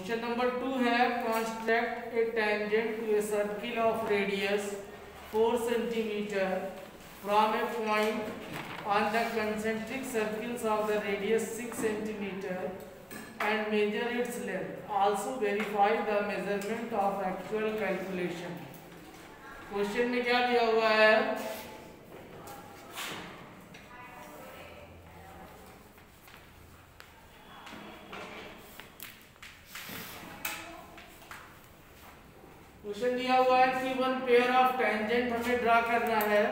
Question number 2 है construct a tangent to a circle of radius 4 cm from a point on the concentric circles of the radius 6 cm and measure its length. Also verify the measurement of actual calculation. Question में क्या दिया हुआ है? Question दिया हुआ है कि one pair of tangent हमें ड्रा करना है।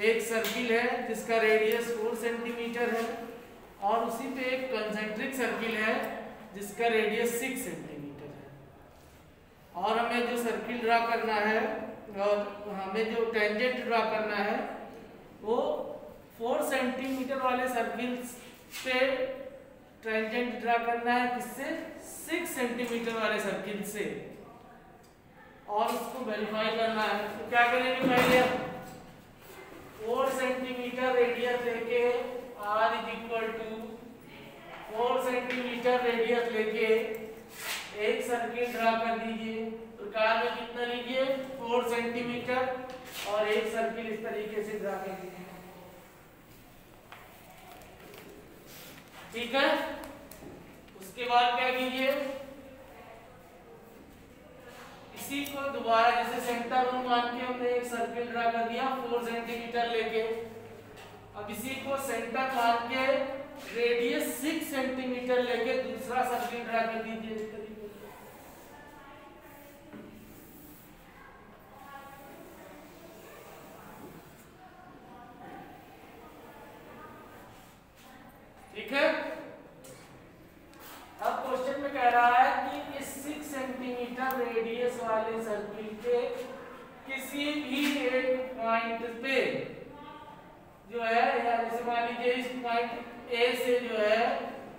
एक सर्किल है जिसका रेडियस 4 सेंटीमीटर है और उसी पे एक कंसेंट्रिक सर्किल है जिसका रेडियस 6 सेंटीमीटर है। और हमें जो सर्किल ड्रा करना है और हमें जो टेंजेंट ड्रा करना है वो 4 सेंटीमीटर वाले सर्किल पे टेंजेंट ड्रा करना है। किससे? 6 सेंटीमीटर वाले सर्किल से, और उसको वेरीफाई करना है। तो क्या करेंगे? पहले 4 सेंटीमीटर रेडियस लेके r = 4 सेंटीमीटर रेडियस लेके एक सर्किल ड्रा कर दीजिए। प्रकार में कितना लीजिए? 4 सेंटीमीटर और एक सर्किल इस तरीके से ड्रा कर दीजिए। ठीक है। उसके बाद क्या कीजिए? इसी को दोबारा जैसे सेंटर मान के हमने एक सर्किल ड्रा कर दिया 4 सेंटीमीटर लेके, अब इसी को सेंटर मान के रेडियस 6 सेंटीमीटर लेके दूसरा सर्किल ड्रा कर दीजिए इस तरीके से। ठीक है। अब क्वेश्चन में कह रहा है कि इस 6 सेंटीमीटर रेडियस वाले सर्किल के किसी भी एक पॉइंट पे जो है, या जैसे मान लीजिए इस पॉइंट ए से जो है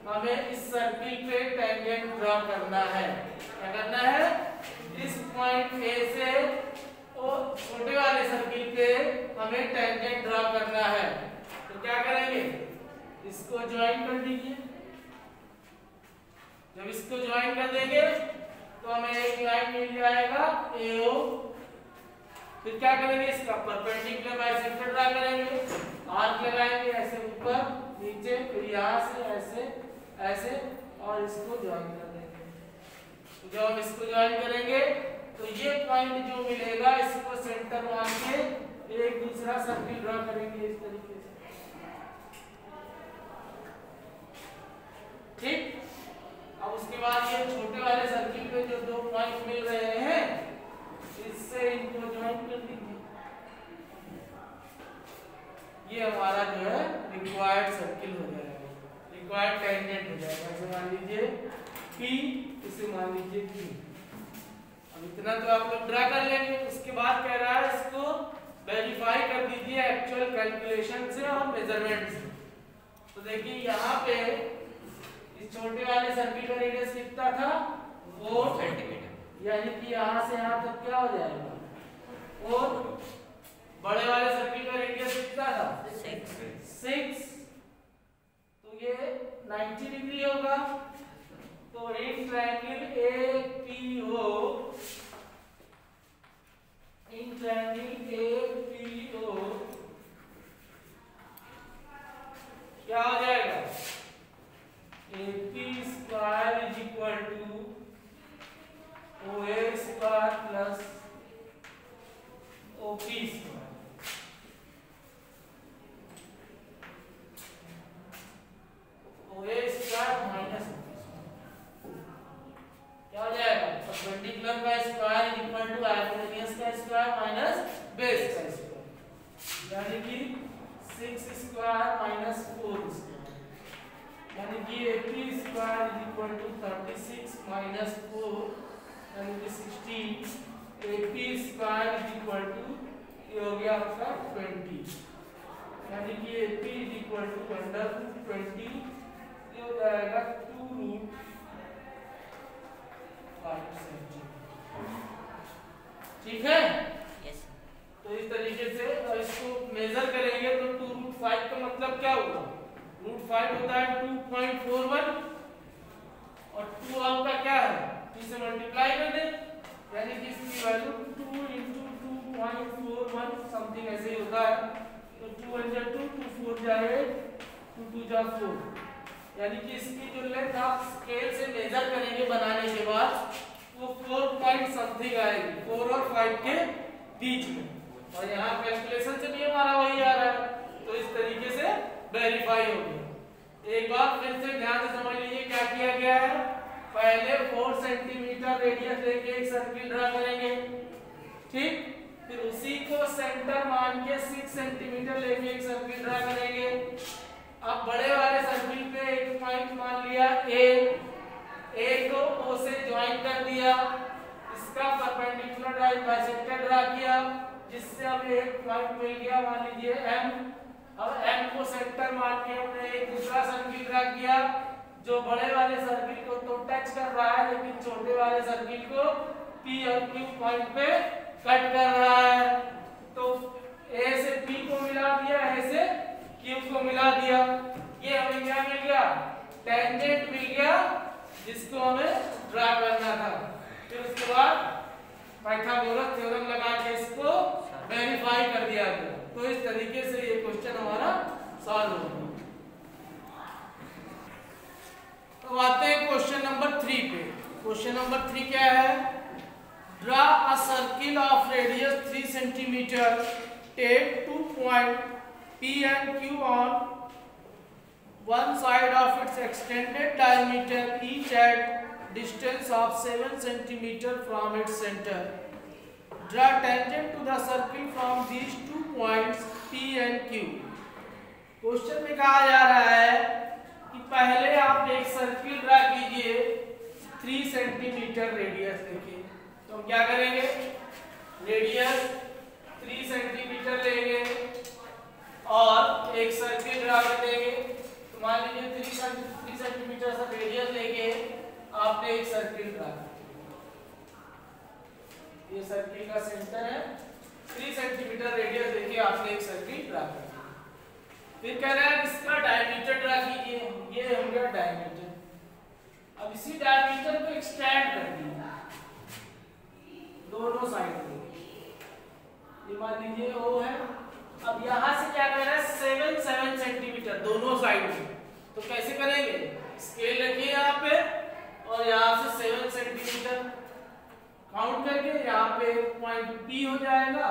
हमें इस सर्किल पे टेंजेंट ड्रा करना है। क्या करना है? इस पॉइंट ए से और छोटे वाले सर्किल पे हमें टेंजेंट ड्रा करना है। तो क्या करेंगे? इसको ज्वाइन कर दीजिए। जब इसको ज्वाइन कर देंगे तो हमें एक लाइन मिल जाएगा AO। फिर क्या करेंगे? इसका परपेंडिकुलर बाइसेक्टर ड्रा करेंगे, आर्क लगाएंगे ऐसे ऊपर नीचे, फिर यहाँ से ऐसे ऐसे और इसको ज्वाइन कर देंगे। तो जब हम इसको ज्वाइन करेंगे तो ये पॉइंट जो मिलेगा इसको सेंटर मान के एक दूसरा सर्किल ड्रा करेंगे इस तरीके से। ठीक। अब उसके बाद ये छोटे वाले सर्किल पे जो दो पॉइंट मिल रहे हैं इससे इनको ज्वाइन कर दीजिए। ये हमारा जो है रिक्वायर्ड सर्किल हो जाएगा, रिक्वायर्ड टेंजेंट हो जाएगा। ऐसे मान लीजिए P, इसे मान लीजिए Q। अब इतना तो आप लोग ड्रा कर लेंगे। उसके बाद कह रहा है इसको वेरीफाई कर दीजिए एक्चुअल कैलकुलेशन से और मेजरमेंट से। तो देखिए यहाँ पे इस छोटे वाले सर्किल का रेडियस कितना था? 4 सेंटीमीटर, यानी कि यहाँ से यहाँ तक क्या हो जाएगा? और बड़े वाले सर्किल का रेडियस कितना था? 6। तो ये 90 डिग्री होगा। तो in triangle APO, in triangle APO क्या हो जाएगा? AP square is equal to OA square plus OP square। OA square minus OP square क्या हो जाएगा? परपेंडिकुलर का square is equal to hypotenuse का स्क्वायर माइनस बेस का स्क्वायर, यानी कि 6 स्क्वायर माइनस 4 स्क्वायर, यानी कि AP square is equal to 36 minus 4 यानी कि 16। AP square is equal to ये हो गया आपका 20, यानी कि AP इज इक्वल टू √20, ये हो जाएगा 2√5 सेंटीमीटर। ठीक है। यस। तो इस तरीके से इसको मेजर करेंगे तो 2√5 का मतलब क्या होगा? √5 होता है 2.41 और 2 आपका क्या है 2 से मल्टीप्लाई कर दे, यानी कि इसकी वैल्यू 2 × 2.41 समथिंग ऐसे ही होता है। तो 2 × 2 2 4 जाए 2 2 जा 4, यानी कि इसकी जो लेंथ आप स्केल से मेजर करेंगे बनाने के बाद वो 4 पॉइंट समथिंग आएगी, 4 और 5 के बीच में। और यहाँ कैलकुलेशन से भी हमारा वही आ रहा है, तो इस तरीके से वेरीफाई हो गया। एक बार फिर से ध्यान से समझ लीजिए क्या किया गया है। पहले 4 सेंटीमीटर रेडियस लेके एक सर्किल ड्रा करेंगे, ठीक, फिर उसी को सेंटर मान के 6 सेंटीमीटर लेके एक सर्किल ड्रा करेंगे। अब बड़े वाले सर्किल पे एक पॉइंट मान लिया ए को ओ से ज्वाइन कर दिया, इसका परपेंडिकुलर बाइसेक्टर ड्रा किया, जिससे हमें एक पॉइंट मिल गया मान लीजिए एम। अब एम को सेंटर मान के हमने एक दूसरा सर्किल ड्रा किया जो बड़े वाले सर्किल को तो टच कर रहा है, लेकिन छोटे वाले सर्किल को पी और क्यू पॉइंट पे कट कर रहा है। तो ए से पी को मिला दिया, ए से क्यू को मिला दिया, ये हमें क्या मिल गया टेंजेंट मिल गया, जिसको हमें ड्रा करना था। फिर उसके बाद पाइथागोरस थ्योरम लगा के इसको वेरीफाई कर दिया गया। तो इस तरीके से ये क्वेश्चन हमारा सॉल्व हो गया। तो आते हैं क्वेश्चन नंबर 3 पे। क्वेश्चन नंबर 3 क्या है, draw a circle of radius 3 centimetre, take 2 point P and Q on one side of its extended diameter, each at distance of 7 centimeter from its center. Draw tangent to the circle from these 2 points P and Q. Question में कहा जा रहा है कि पहले आप एक circle draw कीजिए 3 सेंटीमीटर रेडियस लेके। तो हम क्या करेंगे, रेडियस 3 सेंटीमीटर लेंगे और एक सर्किल ड्रा कर देंगे। तो मान लीजिए 3 सेंटीमीटर का रेडियस लेके आपने एक सर्किल ड्रा किया, ये सर्किल का सेंटर है, 3 सेंटीमीटर रेडियस लेके आपने एक सर्किल ड्रा कर दिया। फिर कह रहा है इसका डायमीटर ड्रा कीजिए, ये हो गया डायमीटर। अब इसी डायमीटर को एक्सटेंड कर दिया दोनों साइड में, ये मान लीजिए O है। अब यहां से क्या कर रहा है 7 सेंटीमीटर दोनों साइड में। तो कैसे करेंगे, स्केल रखिए यहाँ पे और यहाँ से 7 सेंटीमीटर काउंट करके यहाँ पे एक पॉइंट P हो जाएगा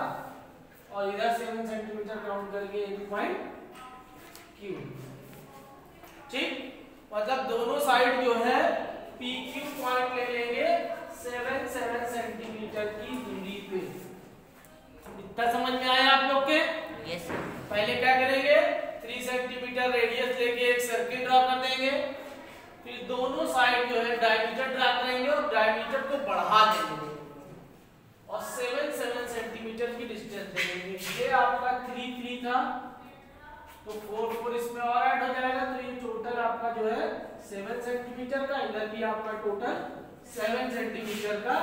और इधर 7 सेंटीमीटर काउंट करके एक पॉइंट Q। ठीक, मतलब दोनों साइड जो है PQ पॉइंट ले लेंगे 7 सेंटीमीटर की दूरी पे। इतना समझ में आया आप लोग के? Yes sir. पहले क्या करेंगे 3 सेंटीमीटर रेडियस लेके एक सर्किल ड्रा कर देंगे, फिर दोनों साइड जो है डायमीटर ड्रा करेंगे और डायमीटर को बढ़ा देंगे और 7 सेंटीमीटर की डिस्टेंस दे देंगे। ये आपका 3 था, तो 4 इसमें और ऐड हो जाएगा, तो ये टोटल आपका जो है 7 सेंटीमीटर का, इधर भी आपका टोटल 7 सेंटीमीटर का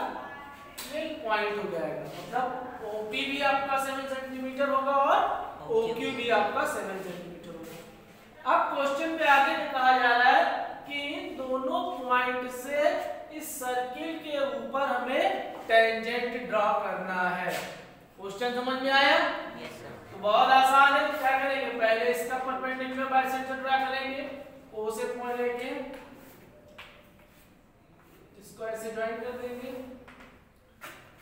पॉइंट हो जाएगा। मतलब OP भी आपका 7 सेंटीमीटर होगा और OQ भी आपका 7 सेंटीमीटर होगा। अब क्वेश्चन पे आगे कहा जा रहा है कि इन दोनों पॉइंट से इस सर्किल के ऊपर हमें टेंजेंट ड्रॉ करना है। क्वेश्चन समझ में आया? Yes sir. तो बहुत आसान है, क्या करेंगे पहले इसका परपेंडिकुलर बाइसेक्टर ड्रा करेंगे, O से पॉइंट लेके इसको ऐसे ज्वाइन कर देंगे।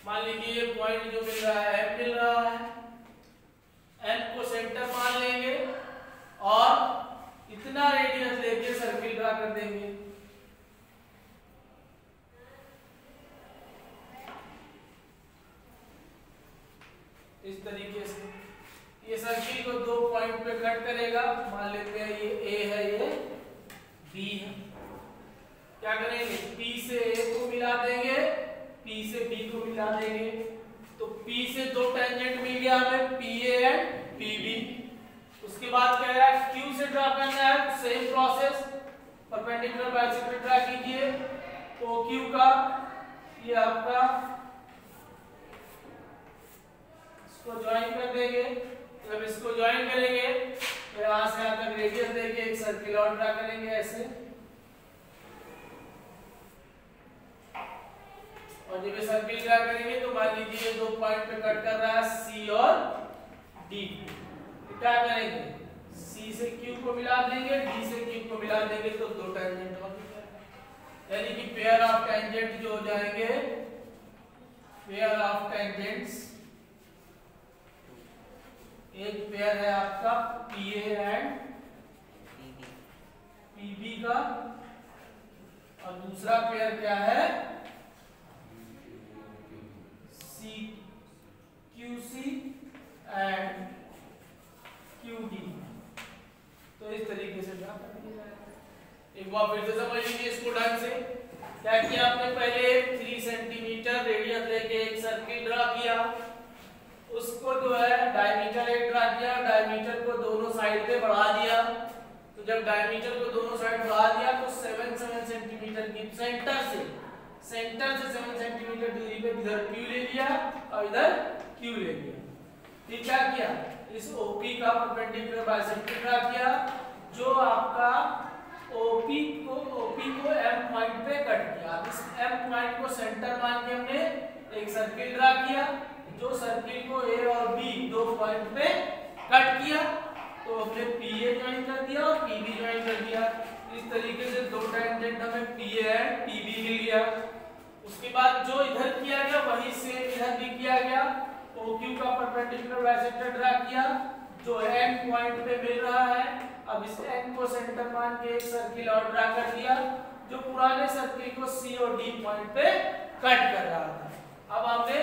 मान लीजिए ये पॉइंट जो मिल रहा है M मिल रहा है, M को सेंटर मान लेंगे और इतना रेडियस लेके सर्किल ड्रा कर देंगे। इस तरीके से ये सर्किल को 2 पॉइंट पे कट करेगा। मान लेते हैं ये A है, ये B है। क्या करेंगे P से A को मिला देंगे, P से B को मिला देंगे, तो P से 2 टेंजेंट मिल गया हमें PA एंड PB। उसके बाद कह रहा है Q से ड्रा करना है, same process, perpendicular bisector draw कीजिए OQ का, ये आपका इसको ज्वाइन कर देंगे। जब इसको ज्वाइन करेंगे तो यहाँ से यहाँ तक रेडियस देके एक सर्किल और ड्रा करेंगे ऐसे। सर्किल ड्रा करेंगे तो मान लीजिए 2 पॉइंट पे कट कर रहा है सी और डी। क्या करेंगे, सी से क्यू को मिला देंगे, डी से क्यू को मिला देंगे तो 2 टेंजेंट और यानी कि पेयर ऑफ टेंजेंट जो हो जाएंगे, पेयर ऑफ टेंजेंट्स, एक पेयर है आपका पीए एंड पीबी का और दूसरा पेयर क्या है सी क्यूसी एंड क्यूडी। तो इस तरीके से ड्रा कर दिया जाएगा। एक बार फिर से समझ लीजिए इसको ढंग से। क्या किया आपने, पहले 3 सेंटीमीटर रेडियस लेके एक सर्किल ड्रा किया, उसको जो है डायमीटर एक ड्रा किया, डायमीटर को दोनों साइड पे बढ़ा दिया। तो जब डायमीटर को दोनों साइड बढ़ा दिया तो 7 सेंटीमीटर की सेंटर से 7 सेंटीमीटर दूरी पे इधर Q ले लिया और इधर Q ले लिया। फिर क्या किया, इस OP का परपेंडिकुलर बाइसेक्टर ड्रा किया जो आपका OP को M पॉइंट पे कट किया। इस M पॉइंट को सेंटर मान के हमने एक सर्किल ड्रा किया जो सर्किल को A और B 2 पॉइंट पे कट किया। तो हमने PA ज्वाइन कर दिया और PB ज्वाइन कर दिया। इस तरीके से 2 टेंजेंट हमें PA एंड PB मिल गया। उसके बाद जो इधर किया गया वही सेम इधर भी किया गया। OQ का परपेंडिकुलर बाइसेक्टर ड्रा किया जो N पॉइंट पे मिल रहा है। अब इस N को सेंटर मान के एक सर्किल और ड्रा कर दिया जो पुराने सर्किल को C और D पॉइंट पे कट कर रहा था। अब हमने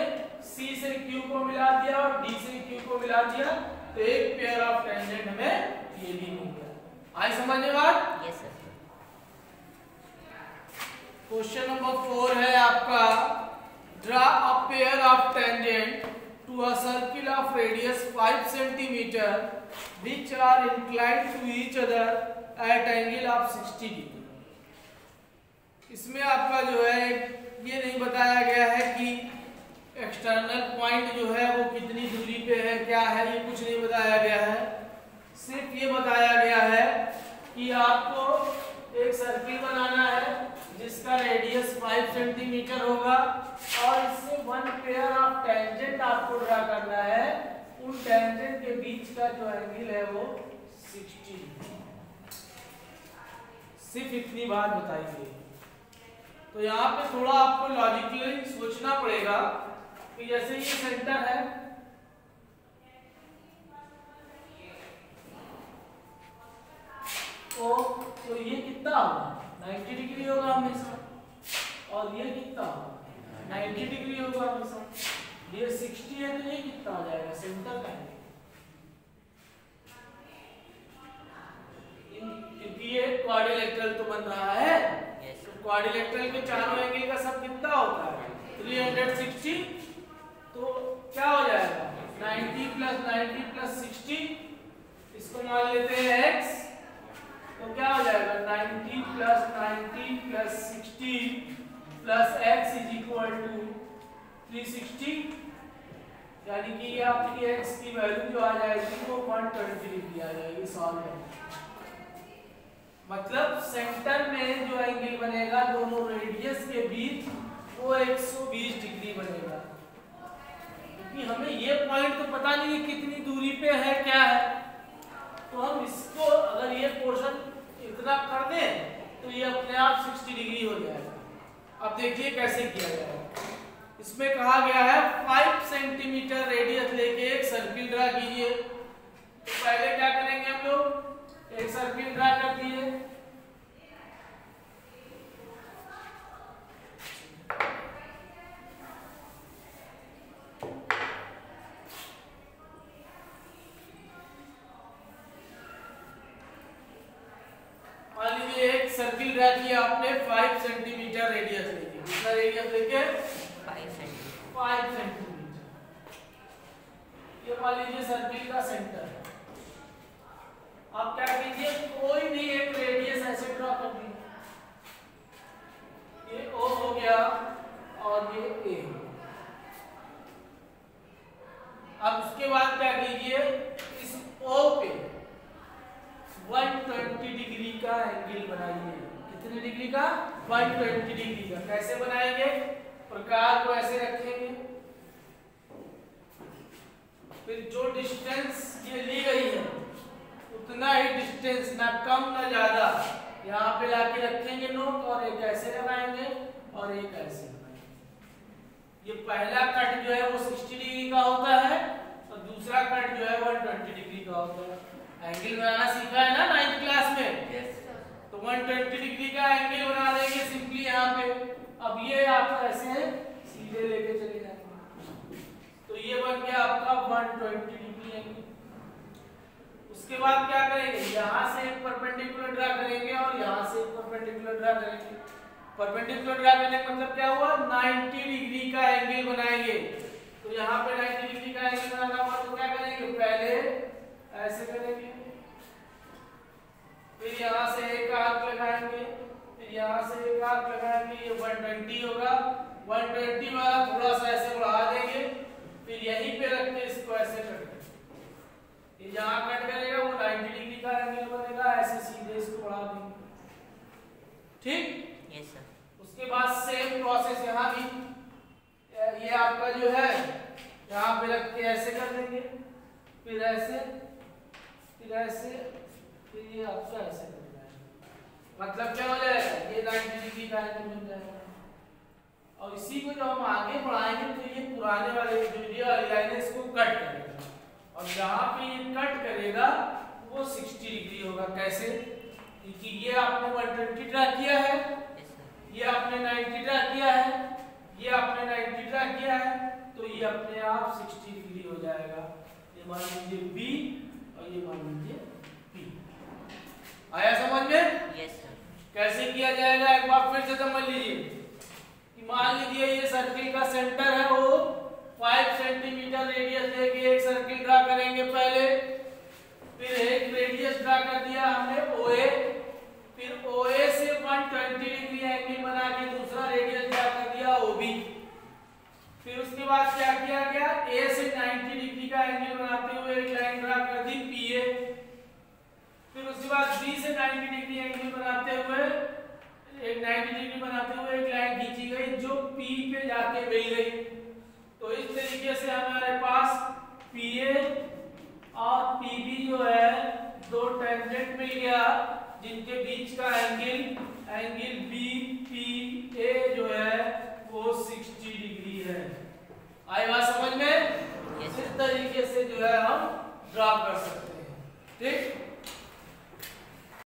C से Q को मिला दिया और D से Q को मिला दिया तो एक पेयर ऑफ टेंजेंट हमें ये भी मिल गया। आई समझ में बात? Yes sir. क्वेश्चन नंबर 4 है आपका, draw a pair of tangent to a circle of radius 5 centimetre which are inclined to each other at angle of 60 degree. इसमें आपका जो है ये नहीं बताया गया है कि एक्सटर्नल पॉइंट जो है वो कितनी दूरी पे है, क्या है, ये कुछ नहीं बताया गया है। सिर्फ ये बताया गया है कि आपको एक सर्किल बनाना है जिसका रेडियस 5 सेंटीमीटर होगा और इससे 1 पेयर ऑफ टेंजेंट आपको ड्रा करना है। उन टेंजेंट के बीच का जो एंगल है वो 60 डिग्री। सिर्फ इतनी बात बताई गई। तो यहाँ पे थोड़ा आपको लॉजिकली सोचना पड़ेगा कि जैसे ये सेंटर है तो ये कितना होगा 90 डिग्री होगा हमेशा, और ये कितना होगा 90 डिग्री होगा हमेशा। ये 60 है तो ये कितना हो जाएगा, सेंटर का है क्योंकि ये क्वाड्रिलेटरल तो बन रहा है। तो क्वाड्रिलेटरल के चारों एंगल का सब कितना होता है 360। तो क्या हो जाएगा 90 प्लस 60, इसको मान लेते हैं x। तो क्या हो जाएगा 90 plus 60 plus x is equal to 360, यानी कि ये आपकी x की वैल्यू जो आ जाएगी वो 120 डिग्री आ जाएगी। सॉल्व है मतलब सेंटर में जो एंगल बनेगा दोनों रेडियस के बीच वो 120 डिग्री बनेगा। क्योंकि हमें ये पॉइंट तो पता नहीं है कितनी दूरी पे है क्या है, तो हम इसको अगर ये पोर्शन इतना कर दें तो ये अपने आप 60 डिग्री हो जाएगा। अब देखिए कैसे किया जाएगा। इसमें कहा गया है 5 सेंटीमीटर रेडियस लेके एक सर्किल ड्रा कीजिए। तो पहले क्या करेंगे हम लोग, एक सर्किल ड्रा कर दिए। मान लीजिए एक सर्किल ड्रा किया आपने 5 सेंटीमीटर रेडियस लेके। कितना रेडियस लेके 5 सेंटीमीटर। ये मान लीजिए सर्किल का सेंटर है। आप क्या कीजिए, कोई भी एक रेडियस ऐसे ड्रा कर दीजिए। ये O हो गया और ये A। अब उसके बाद क्या कीजिए, इस O पे 120 डिग्री का एंगल बनाइए। कितने डिग्री का 120 डिग्री का। कैसे बनाएंगे, प्रकार को ऐसे रखेंगे। फिर जो डिस्टेंस ये ली गई है उतना ही डिस्टेंस, ना कम ना ज्यादा, यहाँ पे लाके रखेंगे नोक, और एक ऐसे लगाएंगे और एक ऐसे लगाएंगे। ये पहला कट जो है वो 60 डिग्री का होता है और दूसरा कट जो है 120 डिग्री का होता है। एंगल बनाना सीखा है ना 9th क्लास में? yes, तो 120 डिग्री का एंगल बना देंगे सिंपली यहाँ पे। अब ये आप ऐसे सीधे लेके चले जाएंगे, तो ये बन गया आपका 120 डिग्री एंगल। उसके बाद क्या करेंगे, यहाँ से एक परपेंडिकुलर ड्रा करेंगे और यहाँ से एक परपेंडिकुलर ड्रा करेंगे। परपेंडिकुलर ड्रा करने का मतलब क्या हुआ, 90 डिग्री का एंगल बनाएंगे। तो यहाँ पे 90 डिग्री का एंगल बनाना हुआ तो क्या करेंगे, पहले ऐसे करेंगे, फिर यहाँ से एक आर्क लगाएंगे, फिर यहाँ से एक आर्क लगाएंगे, ये 120 होगा। 120 वाला थोड़ा सा ऐसे बढ़ा देंगे, फिर यहीं पे रख के इसको ऐसे कट देंगे। ये जहाँ कट करेगा वो 90 डिग्री का एंगल बनेगा, ऐसे सीधे इसको बढ़ा देंगे। ठीक? Yes sir. उसके बाद सेम प्रोसेस यहाँ भी, ये आपका जो है यहाँ पे रख के ऐसे कर देंगे, फिर ऐसे, फिर ऐसे, फिर ये आपका ऐसे कर जाएगा। मतलब क्या हो जाएगा, ये 90 डिग्री का एंगल बन जाएगा। और इसी को जब हम आगे बढ़ाएंगे तो ये पुराने वाले जो ये वाली लाइन है इसको कट करेगा, और जहाँ पे ये कट करेगा वो 60 डिग्री होगा। कैसे, क्योंकि ये आपने 120 ड्रा किया है, ये आपने 90 ड्रा किया है, ये आपने 90 ड्रा किया है, तो ये अपने आप 60 डिग्री हो जाएगा। ये मान लीजिए B और ये मान लीजिए P। आया समझ में? Yes sir. कैसे किया जाएगा एक बार फिर से समझ लीजिए कि मान लीजिए ये सर्किल का सेंटर है, वो 5 सेंटीमीटर रेडियस लेके एक सर्किल ड्रा करेंगे पहले, फिर एक रेडियस ड्रा कर दिया हमने OA, फिर OA से 120 डिग्री एंगल बना के दूसरा रेडियस ड्रा कर दिया OB। फिर उसके बाद क्या किया गया, A से 90 डिग्री का एंगल बनाते हुए एक लाइन ड्रा कर दी PA। फिर उसके बाद B से 90 डिग्री एंगल बनाते हुए एक 90 डिग्री बनाते हुए एक लाइन खींची गई जो P पे जाके मिल गई। तो इस तरीके से हमारे पास PA और PB जो है दो टेंजेंट मिल गया, जिनके बीच का एंगल BPA जो है वो 60 डिग्री है। आई बात समझ में? इस तरीके से जो है हम ड्रा कर सकते हैं। ठीक।